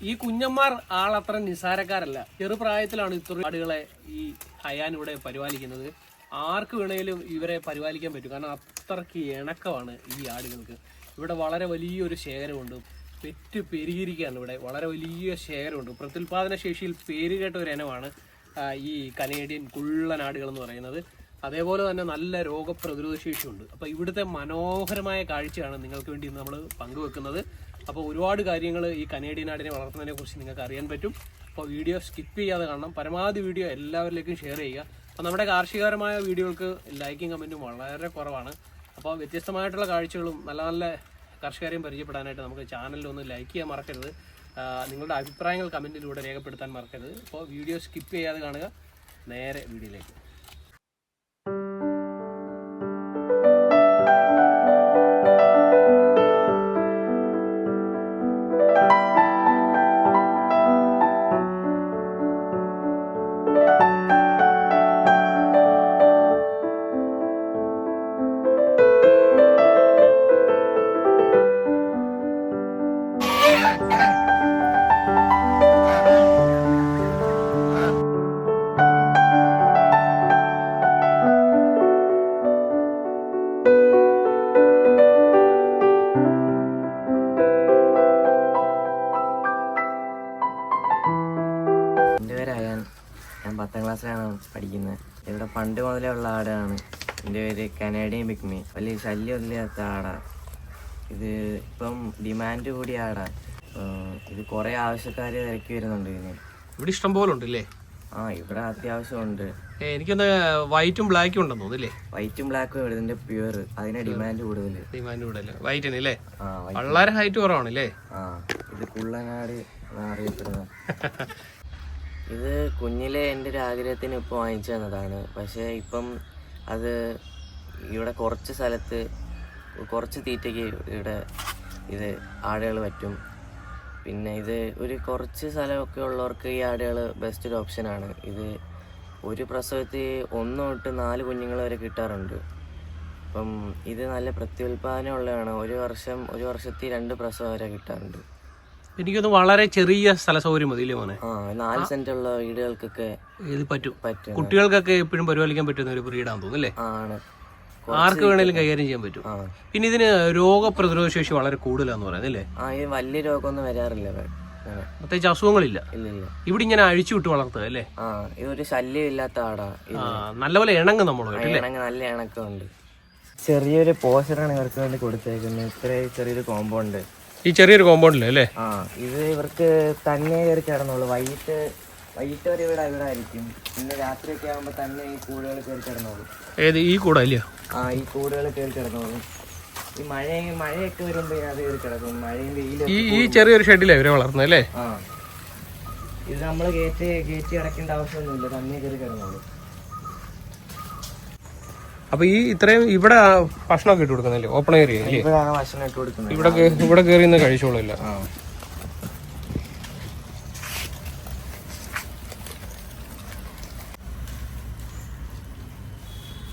ഈ കുഞ്ഞന്മാർ ആളത്ര നിസ്സാരക്കാരല്ല. ചെറുപ്രായത്തിലാണ് ഇത്ര ആടുകളെ ഈ ഹയാൻ ഇവിടെ പരിപാലിക്കുന്നത്. ആർക്ക് വേണേലും ഇവരെ പരിപാലിക്കാൻ പറ്റും. കാരണം അത്രയ്ക്ക് ഇണക്കമാണ് ഈ ആടുകൾക്ക്. ഇവിടെ വളരെ വലിയൊരു ശേഖരമുണ്ട്. പെറ്റ് പെരുകിയിരിക്കുകയാണ്. ഇവിടെ വളരെ വലിയ ശേഖരമുണ്ട്. പ്രത്യുൽപാദന ശേഷിയിൽ പേരുകേട്ട ഒരു ഇനമാണ് ഈ കനേഡിയൻ കുള്ളൻ ആടുകൾ എന്ന് പറയുന്നത്. അതേപോലെ തന്നെ നല്ല രോഗപ്രതിരോധ ശേഷിയുണ്ട്. അപ്പോൾ ഇവിടുത്തെ മനോഹരമായ കാഴ്ചയാണ് നിങ്ങൾക്ക് വേണ്ടി ഇന്ന് നമ്മൾ പങ്കുവെക്കുന്നത്. അപ്പോൾ ഒരുപാട് കാര്യങ്ങൾ ഈ കനേഡിയൻ ആടിനെ വളർത്തുന്നതിനെ കുറിച്ച് നിങ്ങൾക്ക് അറിയാൻ പറ്റും. അപ്പോൾ വീഡിയോ സ്കിപ്പ് ചെയ്യാതെ കാണണം. പരമാവധി വീഡിയോ എല്ലാവരിലേക്കും ഷെയർ ചെയ്യുക. അപ്പോൾ നമ്മുടെ കാർഷികപരമായ വീഡിയോകൾക്ക് ലൈക്കും കമൻറ്റും വളരെ കുറവാണ്. അപ്പോൾ വ്യത്യസ്തമായിട്ടുള്ള കാഴ്ചകളും നല്ല നല്ല കർഷകരെയും പരിചയപ്പെടാനായിട്ട് നമുക്ക് ചാനലിൽ ഒന്ന് ലൈക്ക് ചെയ്യാൻ മറക്കരുത്. നിങ്ങളുടെ അഭിപ്രായങ്ങൾ കമൻറ്റിലൂടെ രേഖപ്പെടുത്താൻ മറക്കരുത്. അപ്പോൾ വീഡിയോ സ്കിപ്പ് ചെയ്യാതെ കാണുക. നേരെ വീഡിയോയിലേക്ക്. ഞാൻ 10ാം ക്ലാസ്സിലാണ് പഠിക്കുന്നത്. ഇവിടെ പണ്ട് മുതലേ ഉള്ള ആടാണ്. എൻ്റെ പേര് കനേഡിയൻ പിഗ്മി. വലിയ ശല്യമില്ലാത്ത ആടാണ്. ഇത് ഇപ്പം ഡിമാൻഡ് കൂടിയ ആടാണ്. ഇത് കുറേ ആവശ്യക്കാർ തിരക്കി വരുന്നുണ്ട്. ഇതിന് ഇവിടെ ഇഷ്ടം പോലെ ഉണ്ടല്ലേ? ഇവിടെ അത്യാവശ്യമുണ്ട്. എനിക്കൊന്ന് വൈറ്റും ബ്ലാക്കും ഉണ്ടെന്ന് തോന്നില്ലേ? വൈറ്റും ബ്ലാക്കും ഇതിന്റെ പ്യുവർ. അതിന് ഡിമാൻഡ് കൂടുതൽ. വൈറ്റിനല്ലേ? വളരെ ഹൈറ്റ് കുറവാണല്ലേ? ഇത് കുള്ളനാട് അറിയപ്പെടുന്നത്. ഇത് കുഞ്ഞിലെ എൻ്റെ ഒരു ആഗ്രഹത്തിന് ഇപ്പോൾ വാങ്ങിച്ചു തന്നതാണ്. പക്ഷേ ഇപ്പം അത് ഇവിടെ കുറച്ച് സ്ഥലത്ത് കുറച്ച് തീറ്റയ്ക്ക് ഇവിടെ ഇത് ആടുകൾ പറ്റും. പിന്നെ ഇത് ഒരു കുറച്ച് സ്ഥലമൊക്കെ ഉള്ളവർക്ക് ഈ ആടുകൾ ബെസ്റ്റ് ഒരു ഓപ്ഷനാണ്. ഇത് ഒരു പ്രസവത്തിൽ 1 തൊട്ട് 4 കുഞ്ഞുങ്ങൾ വരെ കിട്ടാറുണ്ട്. അപ്പം ഇത് നല്ല പ്രത്യുൽപാദനം ഉള്ളതാണ്. ഒരു വർഷത്തിൽ 2 പ്രസവം വരെ കിട്ടാറുണ്ട്. എനിക്കൊന്ന് വളരെ ചെറിയ സ്ഥല സൗകര്യം മതിയില്ലേ മോനെ? 4 സെന്റ് ഉള്ള വീടുകൾക്കൊക്കെ ഇത് പറ്റും. കുട്ടികൾക്കൊക്കെ എപ്പോഴും പരിപാലിക്കാൻ പറ്റുന്ന ഒരു ബ്രീഡാന്ന് തോന്നുന്നല്ലേ? ആണ്. ആർക്ക് വേണേലും കൈകാര്യം ചെയ്യാൻ പറ്റും. പിന്നെ ഇതിന് രോഗപ്രതിരോധ ശേഷി വളരെ കൂടുതലാന്ന് പറയുന്നല്ലേ? ഈ വലിയ രോഗമൊന്നും വരാറില്ല. പ്രത്യേകിച്ച് അസുഖങ്ങളില്ല. ഇല്ല. ഇവിടെ ഇങ്ങനെ അഴിച്ചു വിട്ട് വളർത്തുക അല്ലേ? ഇതൊരു ശല്യം ഇല്ലാത്ത ആടാ. നല്ലപോലെ ഇണങ്ങും നമ്മൾ. നല്ല ഇണക്കമുണ്ട്. ചെറിയൊരു പോസ്റ്ററാണ് ഇവർക്ക് വേണ്ടി കൊടുത്തേക്കുന്നത്. ചെറിയൊരു കോമ്പൗണ്ട്. ഈ ചെറിയൊരു കോമ്പൗണ്ടില് അല്ലേ? ഇത് ഇവർക്ക് തന്നെ കയറി കിടന്നോളൂ. വൈകിട്ട് വരെ ഇവിടെ ആയിരിക്കും. പിന്നെ രാത്രിയൊക്കെ ആകുമ്പോ തന്നെ ഈ കൂടുകൾ കയറി കിടന്നോളൂ. ഏത് ഈ കൂടാ അല്ലയോ? ഈ കൂടുകൾ കയറി കിടന്നോളൂ. ഈ മഴയൊക്കെ വരുമ്പോ അത് കയറി കിടക്കും. മഴയും വെയിലും. ഈ ചെറിയൊരു ഷെഡിലാണ് ഇവരെ വളർത്തുന്നത് അല്ലേ? ഇത് നമ്മള് കയറ്റി അടക്കേണ്ട ആവശ്യമൊന്നുമില്ല. തന്നെ കയറി കിടന്നോളൂ. അപ്പൊ ഈ ഇത്രയും ഇവിടെ ഭക്ഷണമൊക്കെ ഇട്ട് കൊടുക്കുന്നല്ലേ? ഓപ്പൺ ഏരിയ അല്ലേ? ഭക്ഷണം ഇട്ട് കൊടുക്കുന്നത്. ഇവിടെ കയറി നിന്ന് കഴിച്ചോളില്ല.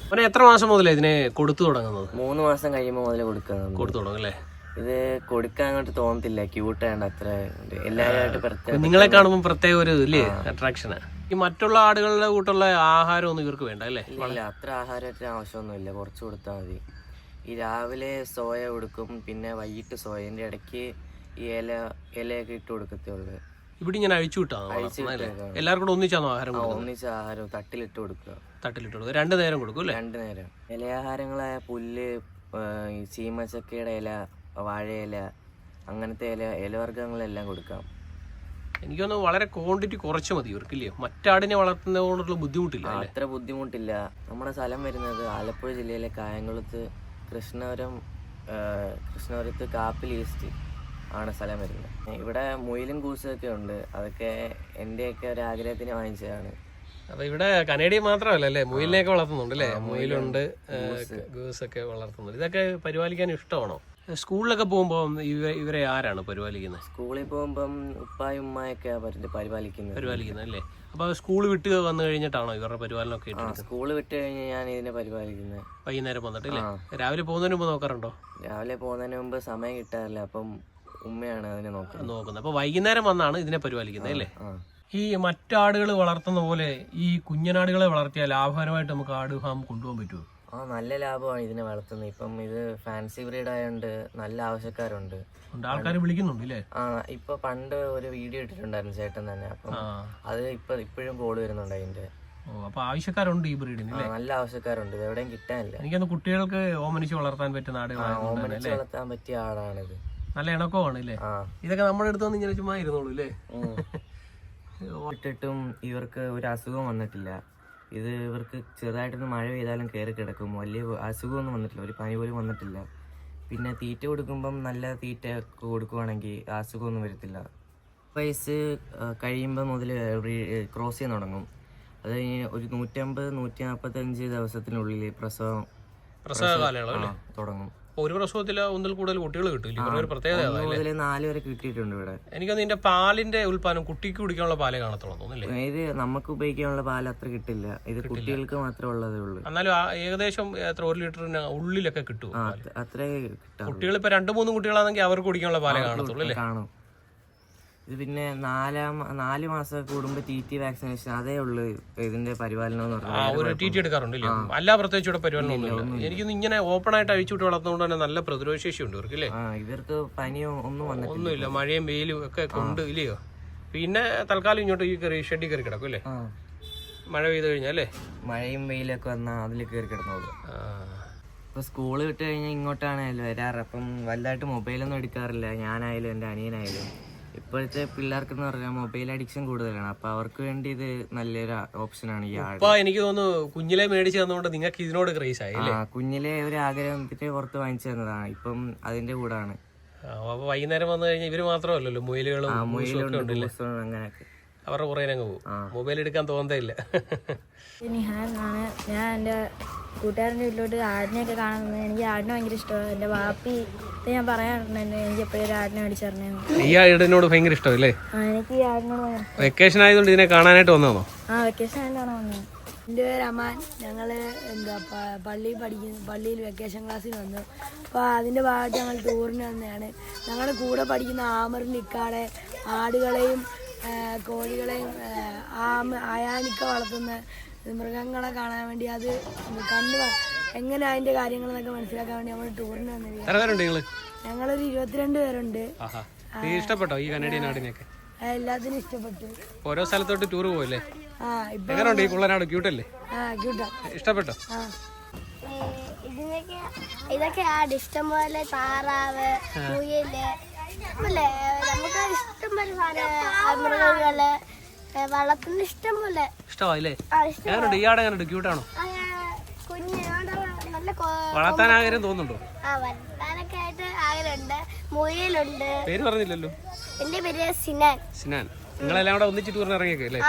അവനെ എത്ര മാസം മുതലേ ഇതിനെ കൊടുത്തു തുടങ്ങുന്നത്? 3 മാസം കഴിയുമ്പോൾ മുതലേ കൊടുത്തു തുടങ്ങും അല്ലേ? ഇത് കൊടുക്കാൻ അങ്ങോട്ട് തോന്നത്തില്ല. ക്യൂട്ടാണ് അത്ര. എല്ലാവരുമായിട്ട് നിങ്ങളെ കാണുമ്പോൾ പ്രത്യേക ഒരു ഇല്ലേ അട്രാക്ഷനാ. ഈ മറ്റുള്ള ആടുകളുടെ കൂട്ടുള്ള ആഹാരം ഒന്നും ഇവർക്ക് വേണ്ട അല്ലേ? ഇല്ല, അത്ര ആഹാരത്തിന് ആവശ്യമൊന്നുമില്ല. കുറച്ച് കൊടുത്താൽ മതി. ഈ രാവിലെ സോയ കൊടുക്കും. പിന്നെ വൈകിട്ട് സോയന്റെ ഇടയ്ക്ക് ഈ ഇലയൊക്കെ ഇട്ട് കൊടുക്കത്തേ ഉള്ളു. ഇവിടെ ഇങ്ങനെ അഴിച്ചു വിട്ടാ? എല്ലാവർക്കും കൂടെ ഒന്നിച്ചാണോ ആഹാരം? ഒന്നിച്ച ആഹാരം തട്ടിലിട്ട് കൊടുക്കുക. 2 നേരം കൊടുക്കും അല്ലേ? 2 നേരം. ഇലയാഹാരങ്ങളായ പുല്ല്, ചീമച്ചക്കയുടെ ഇല, വാഴയില, അങ്ങനത്തെ ഇലവർഗ്ഗങ്ങളെല്ലാം കൊടുക്കാം. എനിക്കൊന്ന് വളരെ ക്വാണ്ടിറ്റി കുറച്ച് മതി ഇവർക്കില്ലയോ? മറ്റാടിനെ വളർത്തുന്നതുകൊണ്ടുള്ള ബുദ്ധിമുട്ടില്ല. അത്ര ബുദ്ധിമുട്ടില്ല. നമ്മുടെ സ്ഥലം വരുന്നത് ആലപ്പുഴ ജില്ലയിലെ കായംകുളത്ത് കൃഷ്ണപുരത്ത് കാപ്പിൽ ഈസ്റ്റ് ആണ് സ്ഥലം വരുന്നത്. ഇവിടെ മുയിലും കൂസൊക്കെ ഉണ്ട്. അതൊക്കെ എന്റെയൊക്കെ ഒരു ആഗ്രഹത്തിന് വാങ്ങിച്ചതാണ്. അപ്പൊ ഇവിടെ കനേഡിയൻ മാത്രമല്ല അല്ലേ, മുയിലിനെയൊക്കെ വളർത്തുന്നുണ്ട് അല്ലേ? മുയിലുണ്ട്, ഗൂസൊക്കെ വളർത്തുന്നുണ്ട്. ഇതൊക്കെ പരിപാലിക്കാൻ ഇഷ്ടമാണോ? സ്കൂളിലൊക്കെ പോകുമ്പോ ഇവരെ ആരാണ് പരിപാലിക്കുന്നത്? സ്കൂളിൽ പോകുമ്പം ഉപ്പായും ഉമ്മയൊക്കെ പരിപാലിക്കുന്നത് അല്ലേ? അപ്പൊ സ്കൂൾ വിട്ട് വന്നു കഴിഞ്ഞിട്ടാണോ ഇവരുടെ പരിപാലനമൊക്കെ ഏറ്റെടുക്കുന്നത്? സ്കൂള് വിട്ട് കഴിഞ്ഞ് ഞാൻ ഇതിനെ പരിപാലിക്കുന്നത്. വൈകുന്നേരം വന്നിട്ട് അല്ലേ? രാവിലെ പോകുന്നതിന് മുമ്പ് നോക്കാറുണ്ടോ? രാവിലെ പോകുന്നതിന് മുമ്പ് സമയം കിട്ടാറില്ല, അപ്പം ഉമ്മയാണ് അതിനെ നോക്കുന്നത്. അപ്പൊ വൈകുന്നേരം വന്നാണ് ഇതിനെ പരിപാലിക്കുന്നത് അല്ലേ? ഈ മറ്റാടുകൾ വളർത്തുന്ന പോലെ ഈ കുഞ്ഞനാടുകളെ വളർത്തിയാൽ ലാഭകരമായിട്ട് നമുക്ക് ആട് ഫാം കൊണ്ടുപോകാൻ പറ്റുമോ? നല്ല ലാഭമാണ് ഇതിനെ വളർത്തുന്നത്. ഇപ്പം ഇത് ഫാൻസി ബ്രീഡ് ആയതുകൊണ്ട് നല്ല ആവശ്യക്കാരുണ്ട്, ആൾക്കാർ വിളിക്കുന്നുണ്ട് അല്ലേ? ഇപ്പൊ പണ്ട് ഒരു വീഡിയോ ഇട്ടിട്ടുണ്ടായിരുന്നു ചേട്ടൻ തന്നെ, അപ്പം അത് ഇപ്പോഴും കോള് വരുന്നുണ്ട് അതിന്റെ. അപ്പൊ ആവശ്യക്കാരുണ്ട് ഈ ബ്രീഡിന്? നല്ല ആവശ്യക്കാരുണ്ട്, ഇത് എവിടെയും കിട്ടാനില്ല. എനിക്കൊന്ന് കുട്ടികൾക്ക് ഓമനിച്ച് വളർത്താൻ പറ്റുന്ന ഓമനിച്ച് വളർത്താൻ പറ്റിയ ആടാണിത്. നല്ല ഇണക്കമാണ് അല്ലേ? ഇതൊക്കെ നമ്മുടെ അടുത്ത് വന്ന് ഇങ്ങനെ ചുമ്മാ ഇരുന്നോളൂ അല്ലേ? ഇട്ടിട്ടും ഇവർക്ക് ഒരു അസുഖം വന്നിട്ടില്ല. ഇവർക്ക് ചെറുതായിട്ടൊന്ന് മഴ പെയ്താലും കയറി കിടക്കും. വലിയ അസുഖമൊന്നും വന്നിട്ടില്ല, ഒരു പനി പോലും വന്നിട്ടില്ല. പിന്നെ തീറ്റ കൊടുക്കുമ്പം നല്ല തീറ്റ കൊടുക്കുവാണെങ്കിൽ അസുഖമൊന്നും വരത്തില്ല. വയസ്സ് കഴിയുമ്പോൾ മുതൽ ക്രോസ് ചെയ്യാൻ തുടങ്ങും. അത് കഴിഞ്ഞ് ഒരു 150-145 ദിവസത്തിനുള്ളിൽ പ്രസവം തുടങ്ങും. ഒരു പ്രസവത്തിൽ ഒന്നിൽ കൂടുതൽ കുട്ടികൾ കിട്ടില്ല. ഒരു പ്രത്യേകത 4 വരെ കിട്ടിയിട്ടുണ്ട് ഇവിടെ. എനിക്കൊന്ന് ഇതിന്റെ പാലിന്റെ ഉൽപ്പാദനം കുട്ടിക്ക് കുടിക്കാനുള്ള പാലേ കാണത്തുള്ളൂ തോന്നുന്നില്ലേ? ഇത് നമുക്ക് ഉപയോഗിക്കാനുള്ള പാൽ അത്ര കിട്ടില്ല, ഇത് കുട്ടികൾക്ക് മാത്രമേ ഉള്ളതേ ഉള്ളൂ. എന്നാലും ഏകദേശം എത്ര 1 ലിറ്ററിന് ഉള്ളിലൊക്കെ കിട്ടും. അത്രേ കിട്ടാം. കുട്ടികൾ ഇപ്പൊ 2-3 കുട്ടികളാണെങ്കിൽ അവർക്ക് കുടിക്കാനുള്ള പാലേ കാണത്തുള്ളൂ അല്ലേ? കാണും. ഇത് പിന്നെ 4 മാസം കൂടുമ്പോ TT വാക്സിനേഷൻ, അതേ ഉള്ളു ഇതിന്റെ പരിപാലനം എന്ന് പറഞ്ഞാൽ. TT എടുക്കാറുണ്ടല്ലേ? അല്ല, പ്രത്യേകിച്ച് ഇവിടെ പരിപാലനം എനിക്കൊന്ന് ഇങ്ങനെ ഓപ്പൺ ആയിട്ട് അഴിച്ചുവിട്ട് വളർത്തുന്നതുകൊണ്ട് തന്നെ നല്ല പ്രതിരോധ ശേഷി ഉണ്ട് ഇവർക്ക് അല്ലേ? ഇവർക്ക് പനിയോ ഒന്നുമില്ല, മഴയും വെയിലും ഒക്കെ കൊണ്ട് ഇല്ലയോ? പിന്നെ തൽക്കാലം ഇങ്ങോട്ട് ഈ ഷെഡിൽ കയറി കിടക്കും അല്ലേ? മഴ പെയ്ത് കഴിഞ്ഞാലേ മഴയും വെയിലൊക്കെ വന്നാൽ അതിൽ കയറി കിടന്നോളൂ. ഇപ്പൊ സ്കൂള് വിട്ട് കഴിഞ്ഞാൽ ഇങ്ങോട്ടാണല്ലോ വരാറ്. അപ്പം വലുതായിട്ട് മൊബൈലൊന്നും എടുക്കാറില്ല, ഞാനായാലും എൻ്റെ അനിയനായാലും. ഇപ്പോഴത്തെ പിള്ളേർക്കെന്ന് പറഞ്ഞാൽ മൊബൈൽ അഡിക്ഷൻ കൂടുതലാണ്, അപ്പൊ അവർക്ക് വേണ്ടി ഇത് നല്ലൊരു ഓപ്ഷനാണ് ഈ ആട്. എനിക്ക് തോന്നുന്നു കുഞ്ഞിലെ മേടിച്ചു തന്നുകൊണ്ട് നിങ്ങൾക്ക് ഇതിനോട് ക്രേസ് ആയി. കുഞ്ഞിലെ ഒരു ആഗ്രഹത്തിന്റെ പുറത്ത് വാങ്ങിച്ചു തന്നതാണ്, ഇപ്പം അതിന്റെ കൂടാണ്. വൈകുന്നേരം വന്നു കഴിഞ്ഞാൽ ഇവര് മാത്രമല്ലല്ലോ, മുയലുകളും അങ്ങനെയൊക്കെ അവരുടെ പുറകെ അങ്ങ് പോകും. മൊബൈൽ എടുക്കാൻ തോന്നത്തില്ല. നിഹാനാണ്. ഞാൻ എൻ്റെ കൂട്ടുകാരൻ്റെ വീട്ടിലോട്ട് ആടിനെയൊക്കെ കാണുന്നത്. എനിക്ക് ആടിനെ ഭയങ്കര ഇഷ്ടമാണ്. എൻ്റെ വാപ്പി ഞാൻ പറയാറുണ്ട് എനിക്ക് എപ്പോഴും ഒരു ആടിനെ മേടിച്ചറിഞ്ഞു. ഈ ആടിനോട് ഭയങ്കര ഇഷ്ടമല്ലേ? എനിക്ക് ഈ ആടിനോട് ഭയങ്കര. വെക്കേഷൻ ആയതുകൊണ്ട് ഇതിനെ കാണാനായിട്ട് വന്നതാണോ? വെക്കേഷൻ ആയിട്ടാണ് വന്നത്. എൻ്റെ പേര് അമാൻ. ഞങ്ങൾ പള്ളിയിൽ വെക്കേഷൻ ക്ലാസ്സിൽ വന്നു. അപ്പോൾ അതിൻ്റെ ഭാഗത്ത് ഞങ്ങൾ ടൂറിന് വന്നതാണ്. ഞങ്ങളുടെ കൂടെ പഠിക്കുന്ന ആമറിൻ ഇക്കാടെ ആടുകളെയും കോഴികളെയും അയാനിക്ക വളർത്തുന്ന മൃഗങ്ങളെ കാണാൻ വേണ്ടി, അത് എങ്ങനെ അതിന്റെ കാര്യങ്ങളെന്നൊക്കെ മനസ്സിലാക്കാൻ വേണ്ടി നമ്മൾ ടൂറിന് വന്നത്. ഞങ്ങളൊരു 22 പേരുണ്ട്. ഇഷ്ടപ്പെട്ടോ ഈ കനേഡിയൻ ആടിനെയൊക്കെ? എല്ലാത്തിനും ഇഷ്ടപ്പെട്ടു. ഓരോ സ്ഥലത്തോട്ട് ടൂർ പോയല്ലേ? എങ്ങനെയുണ്ട് ഈ കുള്ളനാട്? ക്യൂട്ടല്ലേ? ഇഷ്ടപ്പെട്ടോ? ഇതൊക്കെ ആട് ഇഷ്ടംപോലെ താറാവ്, മുയല്, നമുക്ക് ഇഷ്ടംപോലെ മൃഗങ്ങള് വളർത്തുന്ന ഇഷ്ടംപോലെ. ഇഷ്ടമായില്ലേ? ഈ ആട് എങ്ങനെയുണ്ട്? ക്യൂട്ടാണോ? വളർത്താൻ ആഗ്രഹം തോന്നുന്നുണ്ടോ? വളർത്താനൊക്കെ ആയിട്ട് ആഗ്രഹമുണ്ട്. മുയലുണ്ട്. പേര് പറഞ്ഞില്ലല്ലോ. എന്റെ പേര് സിനാൻ. സിനാൻ. നിങ്ങളെല്ലാം കൂടെ ഒന്നിച്ച് ടൂറിന് ഇറങ്ങിയേക്കല്ലേ?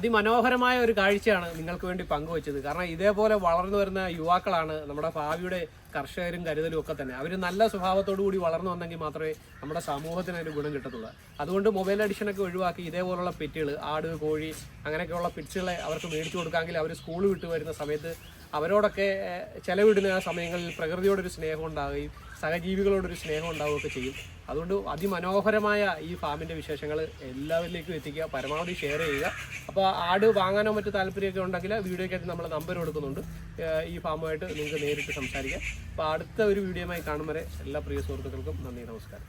അതിമനോഹരമായ ഒരു കാഴ്ചയാണ് നിങ്ങൾക്ക് വേണ്ടി പങ്കുവച്ചത്. കാരണം ഇതേപോലെ വളർന്നു വരുന്ന യുവാക്കളാണ് നമ്മുടെ ഭാവിയുടെ കർഷകരും കരുതലും ഒക്കെ തന്നെ. അവർ നല്ല സ്വഭാവത്തോടു കൂടി വളർന്നു വന്നെങ്കിൽ മാത്രമേ നമ്മുടെ സമൂഹത്തിന് അതിന് ഗുണം കിട്ടത്തുള്ളൂ. അതുകൊണ്ട് മൊബൈൽ അഡിക്ഷനൊക്കെ ഒഴിവാക്കി ഇതേപോലുള്ള പെറ്റുകൾ, ആട്, കോഴി അങ്ങനെയൊക്കെയുള്ള പെറ്റ്സുകളെ അവർക്ക് മേടിച്ചു കൊടുക്കാമെങ്കിൽ അവർ സ്കൂൾ വിട്ട് വരുന്ന സമയത്ത് അവരോടൊക്കെ ചെലവിടുന്ന ആ സമയങ്ങളിൽ പ്രകൃതിയോടൊരു സ്നേഹം ഉണ്ടാവുകയും സഹജീവികളോടൊരു സ്നേഹം ഉണ്ടാവുകയൊക്കെ ചെയ്യും. അതുകൊണ്ട് അതിമനോഹരമായ ഈ ഫാമിൻ്റെ വിശേഷങ്ങൾ എല്ലാവരിലേക്കും എത്തിക്കുക, പരമാവധി ഷെയർ ചെയ്യുക. അപ്പോൾ ആട് വാങ്ങാനോ മറ്റു താല്പര്യമൊക്കെ ഉണ്ടെങ്കിൽ വീഡിയോയ്ക്കായിട്ട് നമ്മൾ നമ്പർ കൊടുക്കുന്നുണ്ട്. ഈ ഫാമുമായിട്ട് നിങ്ങൾക്ക് നേരിട്ട് സംസാരിക്കാം. അപ്പോൾ അടുത്ത ഒരു വീഡിയോയുമായി കാണും വരെ എല്ലാ പ്രിയ സുഹൃത്തുക്കൾക്കും നന്ദി, നമസ്കാരം.